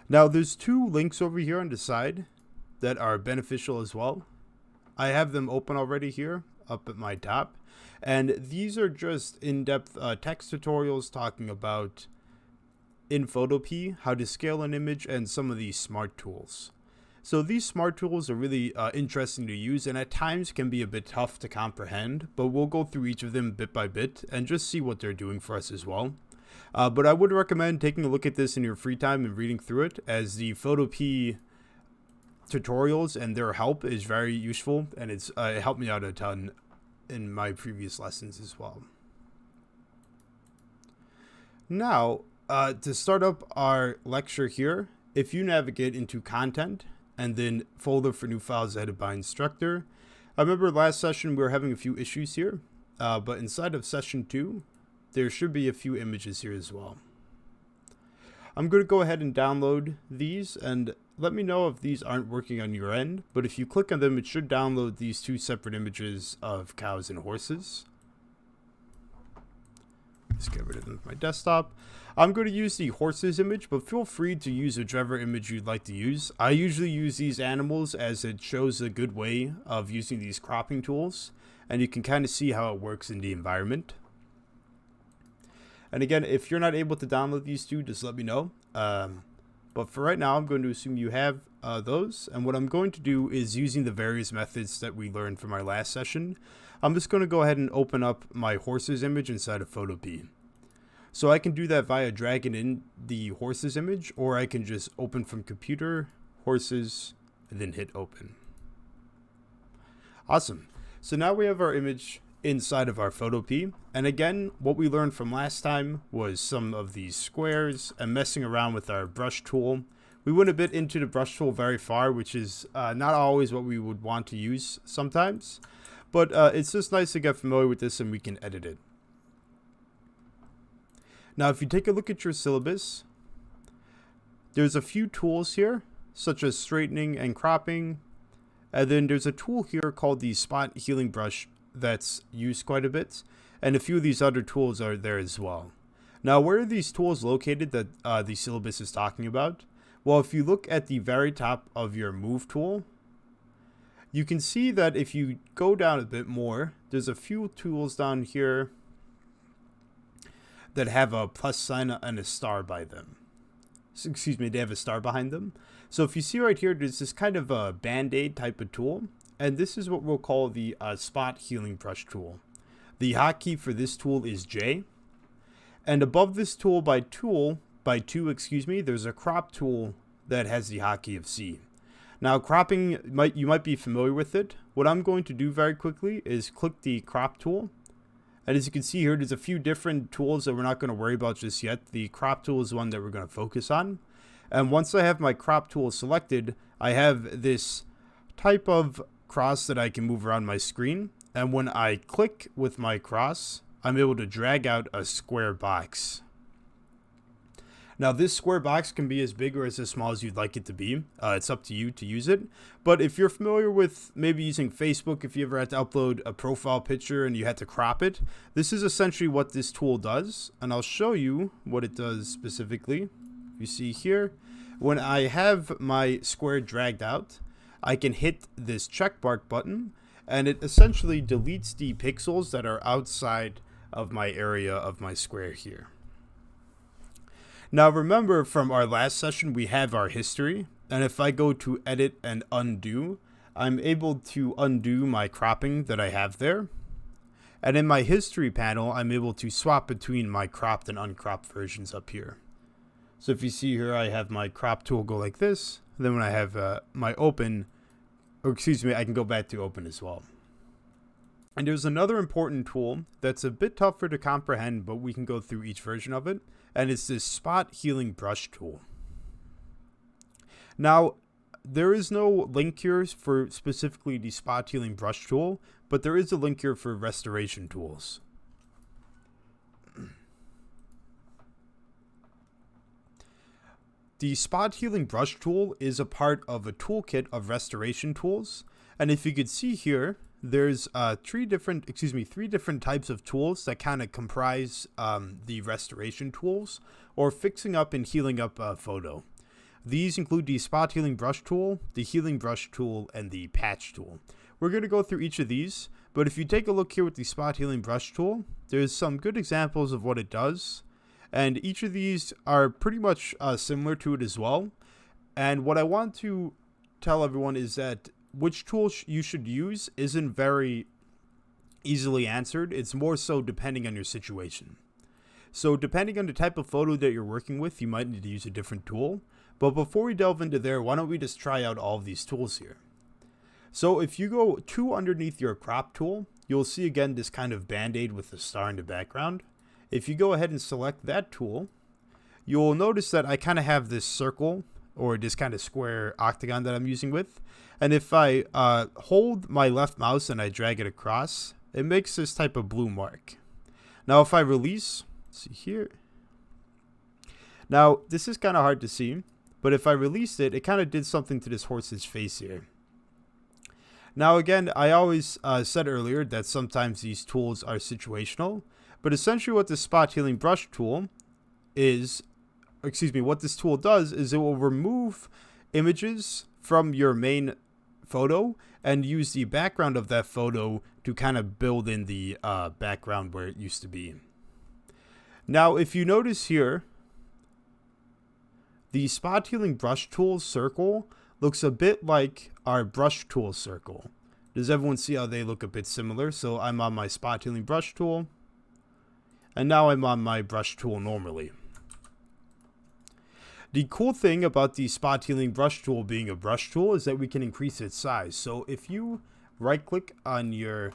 Now there's two links over here on the side that are beneficial as well. I have them open already here up at my top. And these are just in-depth text tutorials talking about in Photopea how to scale an image and some of these smart tools. So these smart tools are really interesting to use and at times can be a bit tough to comprehend, but we'll go through each of them bit by bit and just see what they're doing for us as well. But I would recommend taking a look at this in your free time and reading through it, as the Photopea tutorials and their help is very useful, and it helped me out a ton in my previous lessons as well. Now, to start up our lecture here, if you navigate into content and then folder for new files headed by instructor, I remember last session we were having a few issues here, but inside of session 2, there should be a few images here as well. I'm going to go ahead and download these and let me know if these aren't working on your end, but if you click on them, it should download these two separate images of cows and horses. Let's get rid of them from my desktop. I'm going to use the horses image, but feel free to use whichever image you'd like to use. I usually use these animals as it shows a good way of using these cropping tools, and you can kind of see how it works in the environment. And again, if you're not able to download these two, just let me know. But for right now, I'm going to assume you have those. And what I'm going to do is using the various methods that we learned from our last session, I'm just going to go ahead and open up my horses image inside of Photopea. So I can do that via dragging in the horses image, or I can just open from computer, horses, and then hit open. Awesome. So now we have our image inside of our Photopea. And again, what we learned from last time was some of these squares and messing around with our brush tool. We went a bit into the brush tool very far, which is not always what we would want to use sometimes. But it's just nice to get familiar with this and we can edit it. Now, if you take a look at your syllabus, there's a few tools here, such as straightening and cropping. And then there's a tool here called the spot healing brush that's used quite a bit. And a few of these other tools are there as well. Now, where are these tools located that the syllabus is talking about? Well, if you look at the very top of your move tool, you can see that if you go down a bit more, there's a few tools down here that have a plus sign and a star by them. Excuse me, they have a star behind them. So if you see right here, there's this kind of a band-aid type of tool. And this is what we'll call the spot healing brush tool. The hotkey for this tool is J. And above this tool by two, there's a crop tool that has the hotkey of C. Now cropping, you might be familiar with it. What I'm going to do very quickly is click the crop tool. And as you can see here, there's a few different tools that we're not going to worry about just yet. The crop tool is one that we're going to focus on. And once I have my crop tool selected, I have this type of cross that I can move around my screen. And when I click with my cross, I'm able to drag out a square box. Now this square box can be as big or as small as you'd like it to be. It's up to you to use it. But if you're familiar with maybe using Facebook, if you ever had to upload a profile picture and you had to crop it, this is essentially what this tool does. And I'll show you what it does specifically. You see here, when I have my square dragged out, I can hit this check mark button and it essentially deletes the pixels that are outside of my area of my square here. Now remember from our last session, we have our history, and if I go to edit and undo, I'm able to undo my cropping that I have there. And in my history panel, I'm able to swap between my cropped and uncropped versions up here. So if you see here, I have my crop tool go like this. Then when I have my open, I can go back to open as well. And there's another important tool that's a bit tougher to comprehend, but we can go through each version of it. And it's this spot healing brush tool. Now, there is no link here for specifically the spot healing brush tool, but there is a link here for restoration tools. The spot healing brush tool is a part of a toolkit of restoration tools. And if you could see here, there's three different types of tools that kind of comprise the restoration tools or fixing up and healing up a photo. These include the spot healing brush tool, the healing brush tool, and the patch tool. We're going to go through each of these, but if you take a look here with the spot healing brush tool, there's some good examples of what it does, and each of these are pretty much similar to it as well. And what I want to tell everyone is that which tool you should use isn't very easily answered. It's more so depending on your situation. So depending on the type of photo that you're working with, you might need to use a different tool. But before we delve into there, why don't we just try out all of these tools here? So if you go to underneath your crop tool, you'll see again this kind of band-aid with the star in the background. If you go ahead and select that tool, you'll notice that I kind of have this circle or this kind of square octagon that I'm using with. And if I hold my left mouse and I drag it across, it makes this type of blue mark. Now if I release, let's see here. Now this is kind of hard to see, but if I released it, it kind of did something to this horse's face here. Now again, I always said earlier that sometimes these tools are situational, but essentially what the spot healing brush tool is, what this tool does is it will remove images from your main photo and use the background of that photo to kind of build in the background where it used to be. Now, if you notice here, the spot healing brush tool circle looks a bit like our brush tool circle. Does everyone see how they look a bit similar? So I'm on my spot healing brush tool, and now I'm on my brush tool normally. The cool thing about the spot healing brush tool being a brush tool is that we can increase its size. So if you right click on your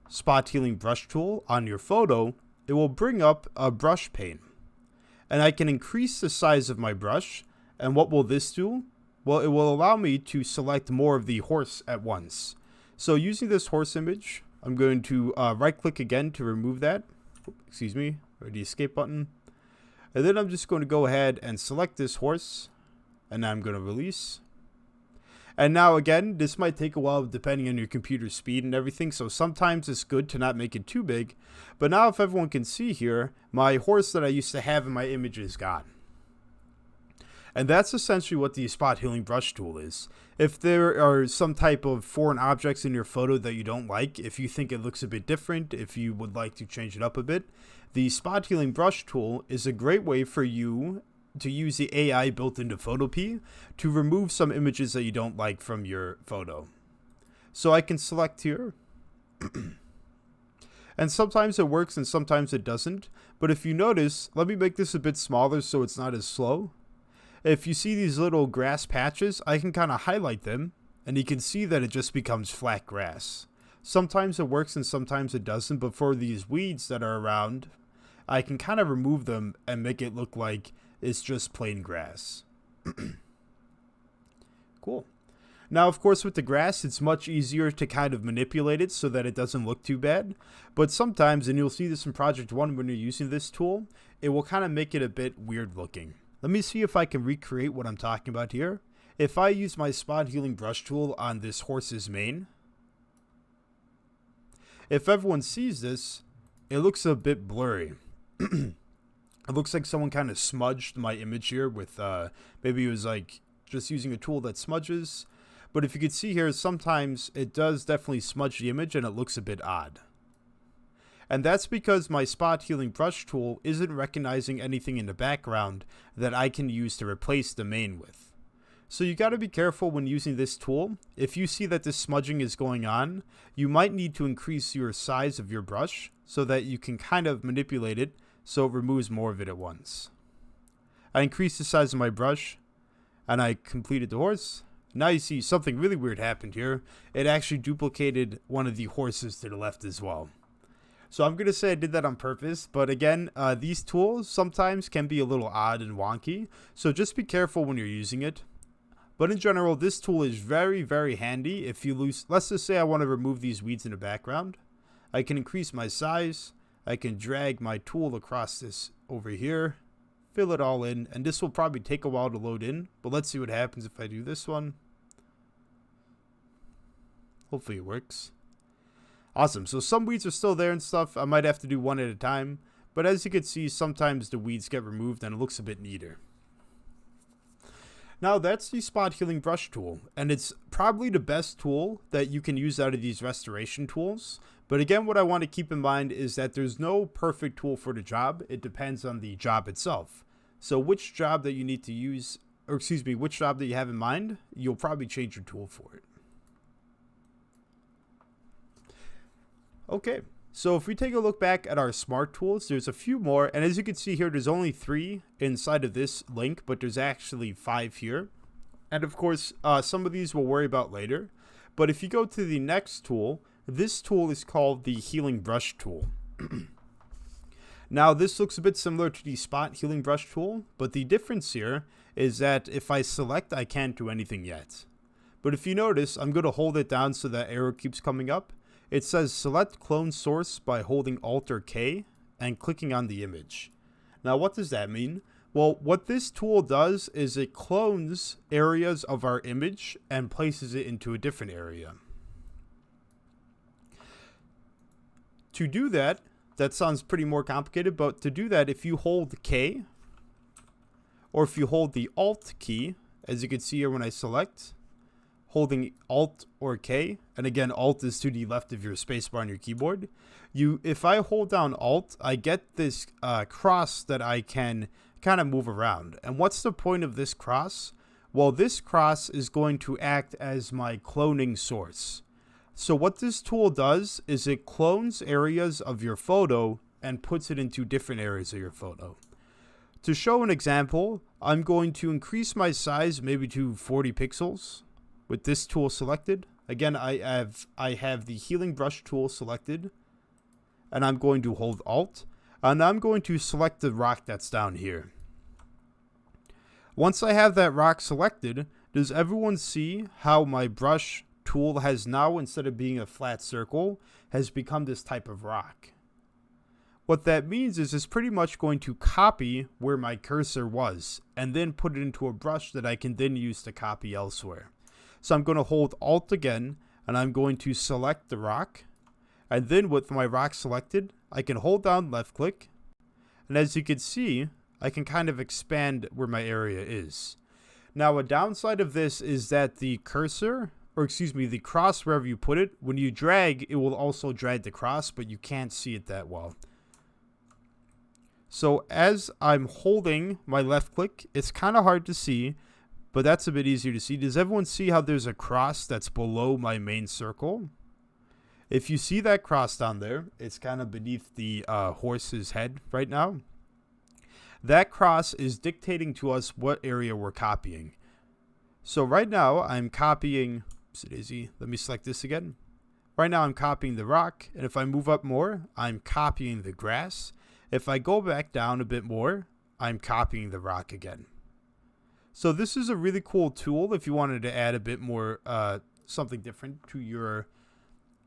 spot healing brush tool on your photo, it will bring up a brush pane. And I can increase the size of my brush. And what will this do? Well, it will allow me to select more of the horse at once. So using this horse image, I'm going to right click again to remove that. Excuse me, or the escape button. And then I'm just going to go ahead and select this horse, and now I'm going to release. And now again, this might take a while depending on your computer speed and everything, so sometimes it's good to not make it too big. But now if everyone can see here, my horse that I used to have in my image is gone. And that's essentially what the spot healing brush tool is. If there are some type of foreign objects in your photo that you don't like, if you think it looks a bit different, if you would like to change it up a bit, the spot healing brush tool is a great way for you to use the AI built into Photopea to remove some images that you don't like from your photo. So I can select here. And sometimes it works and sometimes it doesn't. But if you notice, let me make this a bit smaller so it's not as slow. If you see these little grass patches, I can kind of highlight them, and you can see that it just becomes flat grass. Sometimes it works and sometimes it doesn't, but for these weeds that are around, I can kind of remove them and make it look like it's just plain grass. Cool. Now, of course, with the grass, it's much easier to kind of manipulate it so that it doesn't look too bad. But sometimes, and you'll see this in Project 1 when you're using this tool, it will kind of make it a bit weird looking. Let me see if I can recreate what I'm talking about here. If I use my spot healing brush tool on this horse's mane, if everyone sees this, it looks a bit blurry. It looks like someone kind of smudged my image here with, maybe it was like just using a tool that smudges. But if you could see here, sometimes it does definitely smudge the image and it looks a bit odd. And that's because my spot healing brush tool isn't recognizing anything in the background that I can use to replace the mane with. So you got to be careful when using this tool. If you see that this smudging is going on, you might need to increase your size of your brush so that you can kind of manipulate it so it removes more of it at once. I increased the size of my brush and I completed the horse. Now you see something really weird happened here. It actually duplicated one of the horses to the left as well. So I'm going to say I did that on purpose, but again, these tools sometimes can be a little odd and wonky, so just be careful when you're using it. But in general, this tool is very, very handy if you lose. Let's just say I want to remove these weeds in the background. I can increase my size. I can drag my tool across this over here, fill it all in, and this will probably take a while to load in, but let's see what happens if I do this one. Hopefully it works. Awesome. So some weeds are still there and stuff. I might have to do one at a time. But as you can see, sometimes the weeds get removed and it looks a bit neater. Now that's the spot healing brush tool, and it's probably the best tool that you can use out of these restoration tools. But again, what I want to keep in mind is that there's no perfect tool for the job. It depends on the job itself. So which job that you need to use, or excuse me, which job that you have in mind, you'll probably change your tool for it. Okay, so if we take a look back at our smart tools, there's a few more, and as you can see here, there's only 3 inside of this link, but there's actually 5 here. And of course, some of these we'll worry about later. But if you go to the next tool, this tool is called the healing brush tool. Now this looks a bit similar to the spot healing brush tool, but the difference here is that if I select, I can't do anything yet. But if you notice, I'm going to hold it down so that arrow keeps coming up. It says select clone source by holding Alt or K and clicking on the image. Now what does that mean? Well, what this tool does is it clones areas of our image and places it into a different area. To do that, that sounds pretty more complicated, but to do that, if you hold K, or if you hold the Alt key, as you can see here when I select, holding Alt or K, and again, Alt is to the left of your spacebar on your keyboard. If I hold down Alt, I get this cross that I can kind of move around. And what's the point of this cross? Well, this cross is going to act as my cloning source. So what this tool does is it clones areas of your photo and puts it into different areas of your photo. To show an example, I'm going to increase my size maybe to 40 pixels with this tool selected. Again, I have the healing brush tool selected, and I'm going to hold Alt, and I'm going to select the rock that's down here. Once I have that rock selected, does everyone see how my brush tool has now, instead of being a flat circle, has become this type of rock? What that means is it's pretty much going to copy where my cursor was and then put it into a brush that I can then use to copy elsewhere. So I'm going to hold Alt again, and I'm going to select the rock, and then with my rock selected, I can hold down left click, and as you can see, I can kind of expand where my area is. Now a downside of this is that the cursor, or excuse me, the cross, wherever you put it, when you drag, it will also drag the cross, but you can't see it that well. So as I'm holding my left click, it's kind of hard to see, but that's a bit easier to see. Does everyone see how there's a cross that's below my main circle? If you see that cross down there, it's kind of beneath the horse's head right now. That cross is dictating to us what area we're copying. So right now I'm copying, let me select this again. Right now I'm copying the rock, and if I move up more, I'm copying the grass. If I go back down a bit more, I'm copying the rock again. So this is a really cool tool if you wanted to add a bit more, something different to your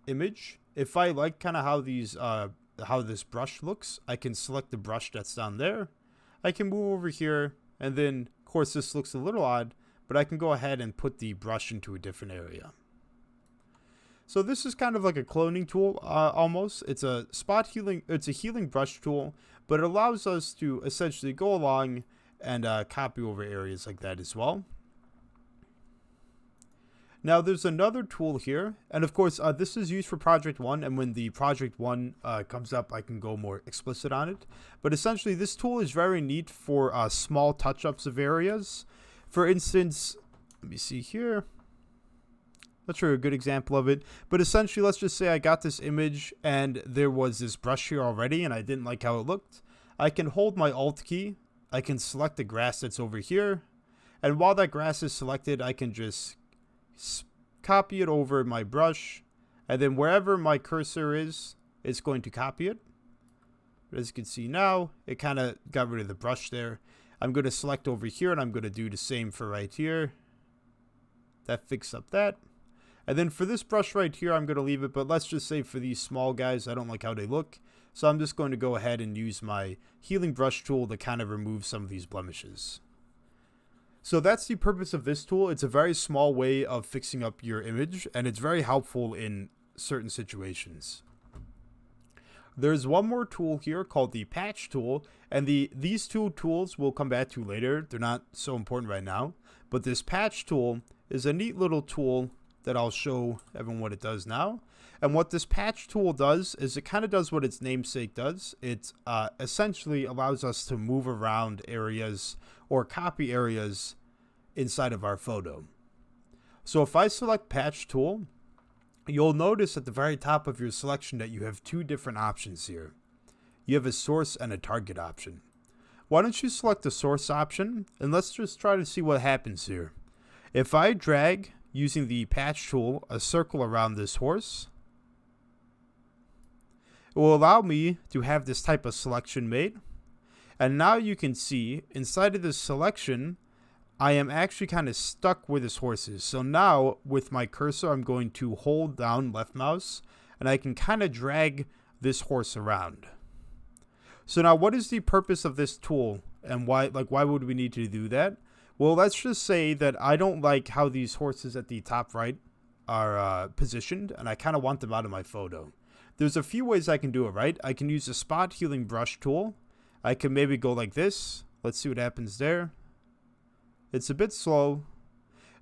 image. If I like kind of how this brush looks, I can select the brush that's down there. I can move over here, and then, of course, this looks a little odd, but I can go ahead and put the brush into a different area. So this is kind of like a cloning tool, almost. It's a healing brush tool, but it allows us to essentially go along and copy over areas like that as well. Now there's another tool here, and of course this is used for Project 1, and when the Project 1 comes up, I can go more explicit on it. But essentially this tool is very neat for small touch-ups of areas. For instance, let me see here. Not sure a good example of it, but essentially let's just say I got this image and there was this brush here already and I didn't like how it looked. I can hold my Alt key, I can select the grass that's over here, and while that grass is selected, I can just copy it over my brush, and then wherever my cursor is, it's going to copy it. But as you can see now, it kind of got rid of the brush there. I'm going to select over here, and I'm going to do the same for right here. That fixed up that. And then for this brush right here, I'm going to leave it, but let's just say for these small guys, I don't like how they look. So I'm just going to go ahead and use my healing brush tool to kind of remove some of these blemishes. So that's the purpose of this tool. It's a very small way of fixing up your image, and it's very helpful in certain situations. There's one more tool here called the patch tool, and these two tools we'll come back to later. They're not so important right now, but this patch tool is a neat little tool that I'll show everyone what it does now. And what this patch tool does is it kind of does what its namesake does. It essentially allows us to move around areas or copy areas inside of our photo. So if I select patch tool, you'll notice at the very top of your selection that you have two different options here. You have a source and a target option. Why don't you select the source option, and let's just try to see what happens here. If I drag, using the patch tool, a circle around this horse, it will allow me to have this type of selection made. And now you can see inside of this selection, I am actually kind of stuck where this horse is. So now with my cursor, I'm going to hold down left mouse and I can kind of drag this horse around. So now what is the purpose of this tool and why would we need to do that? Well, let's just say that I don't like how these horses at the top right are positioned and I kind of want them out of my photo. There's a few ways I can do it, right? I can use the spot healing brush tool. I can maybe go like this. Let's see what happens there. It's a bit slow.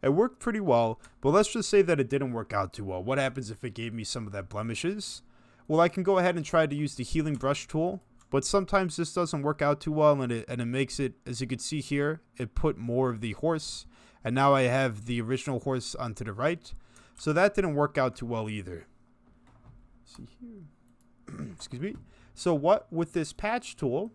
It worked pretty well, but let's just say that it didn't work out too well. What happens if it gave me some of that blemishes? Well, I can go ahead and try to use the healing brush tool, but sometimes this doesn't work out too well, and it makes it, as you can see here, it put more of the horse, and now I have the original horse onto the right. So that didn't work out too well either. See here. Excuse me. So what with this patch tool,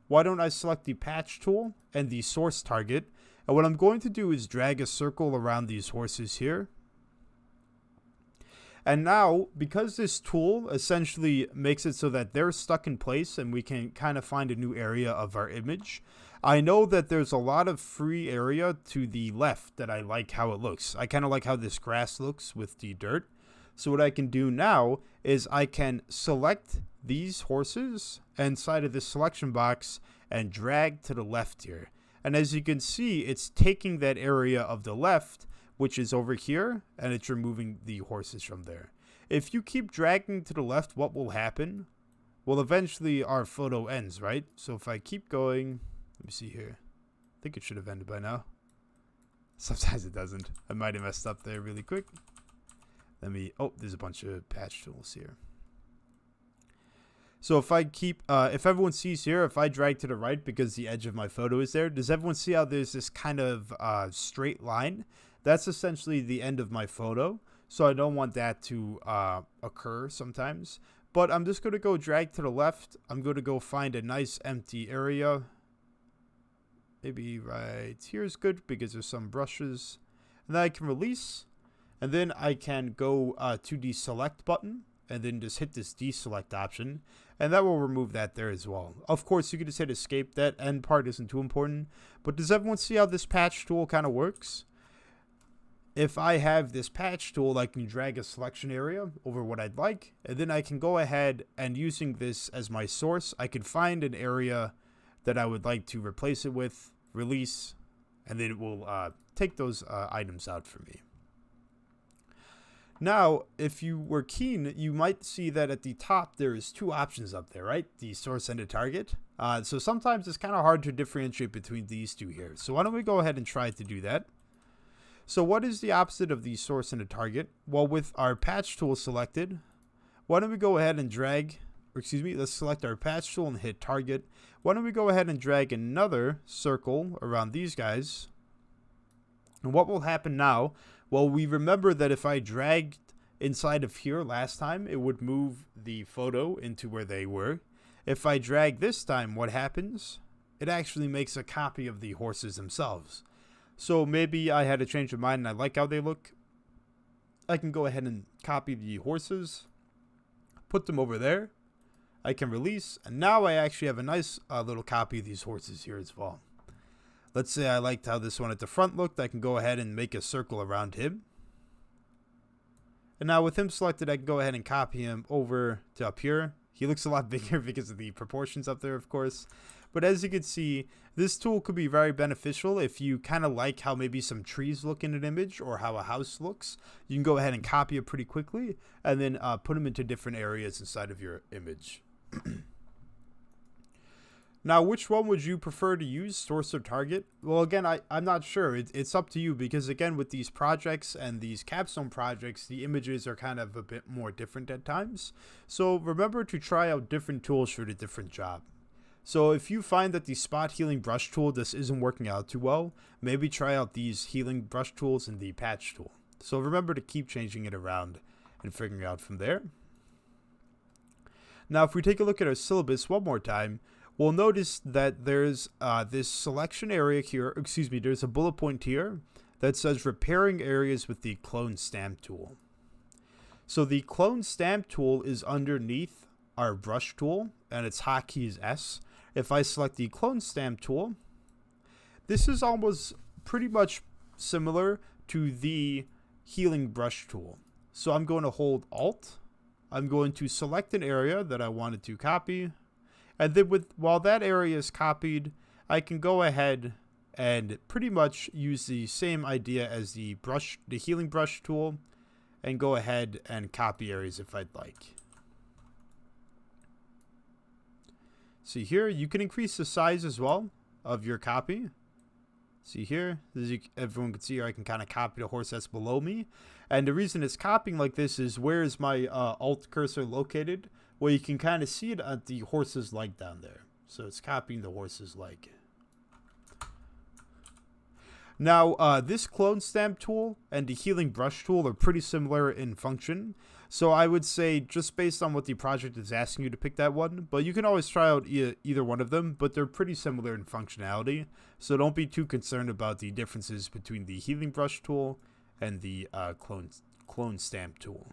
why don't I select the patch tool and the source target? And what I'm going to do is drag a circle around these horses here. And now, because this tool essentially makes it so that they're stuck in place and we can kind of find a new area of our image, I know that there's a lot of free area to the left that I like how it looks. I kind of like how this grass looks with the dirt. So what I can do now is I can select these horses inside of this selection box and drag to the left here. And as you can see, it's taking that area of the left, which is over here, and it's removing the horses from there. If you keep dragging to the left, what will happen? Well, eventually our photo ends, right? So if I keep going, let me see here. I think it should have ended by now. Sometimes it doesn't. I might have messed up there really quick. Oh, there's a bunch of patch tools here. So if I keep, if everyone sees here, if I drag to the right because the edge of my photo is there, does everyone see how there's this kind of straight line? That's essentially the end of my photo. So I don't want that to occur sometimes. But I'm just going to go drag to the left. I'm going to go find a nice empty area. Maybe right here is good because there's some brushes. And then I can release. And then I can go to the select button and then just hit this deselect option. And that will remove that there as well. Of course, you can just hit escape. That end part isn't too important. But does everyone see how this patch tool kind of works? If I have this patch tool, I can drag a selection area over what I'd like. And then I can go ahead and using this as my source, I can find an area that I would like to replace it with, release, and then it will take those items out for me. Now, if you were keen, you might see that at the top there is two options up there, right? The source and the target. So sometimes it's kind of hard to differentiate between these two here. So why don't we go ahead and try to do that? So what is the opposite of the source and the target? Well, with our patch tool selected, why don't we go ahead and drag, or excuse me, let's select our patch tool and hit target. Why don't we go ahead and drag another circle around these guys? And what will happen now? Well, we remember that if I dragged inside of here last time, it would move the photo into where they were. If I drag this time, what happens? It actually makes a copy of the horses themselves. So maybe I had a change of mind and I like how they look. I can go ahead and copy the horses, put them over there. I can release, and now I actually have a nice little copy of these horses here as well. Let's say I liked how this one at the front looked. I can go ahead and make a circle around him. And now with him selected, I can go ahead and copy him over to up here. He looks a lot bigger because of the proportions up there, of course. But as you can see, this tool could be very beneficial if you kind of like how maybe some trees look in an image or how a house looks. You can go ahead and copy it pretty quickly and then put them into different areas inside of your image. Now, which one would you prefer to use, source or target? Well, again, I'm not sure. It's up to you because, again, with these projects and these capstone projects, the images are kind of a bit more different at times. So remember to try out different tools for the different job. So if you find that the spot healing brush tool just isn't working out too well, maybe try out these healing brush tools and the patch tool. So remember to keep changing it around and figuring out from there. Now, if we take a look at our syllabus one more time, we'll notice that there's this selection area here. There's a bullet point here that says repairing areas with the clone stamp tool. So the clone stamp tool is underneath our brush tool, and its hotkey is S. If I select the clone stamp tool, this is almost pretty much similar to the healing brush tool. So I'm going to hold Alt. I'm going to select an area that I wanted to copy. And then while that area is copied, I can go ahead and pretty much use the same idea as the healing brush tool, and go ahead and copy areas if I'd like. See here, you can increase the size as well of your copy. See here, as everyone can see here, I can kind of copy the horse that's below me. And the reason it's copying like this is, where is my alt cursor located? Well, you can kind of see it at the horse's leg down there. So it's copying the horse's leg. Now, this clone stamp tool and the healing brush tool are pretty similar in function. So I would say, just based on what the project is asking you, to pick that one. But you can always try out either one of them, but they're pretty similar in functionality. So don't be too concerned about the differences between the healing brush tool and the clone stamp tool.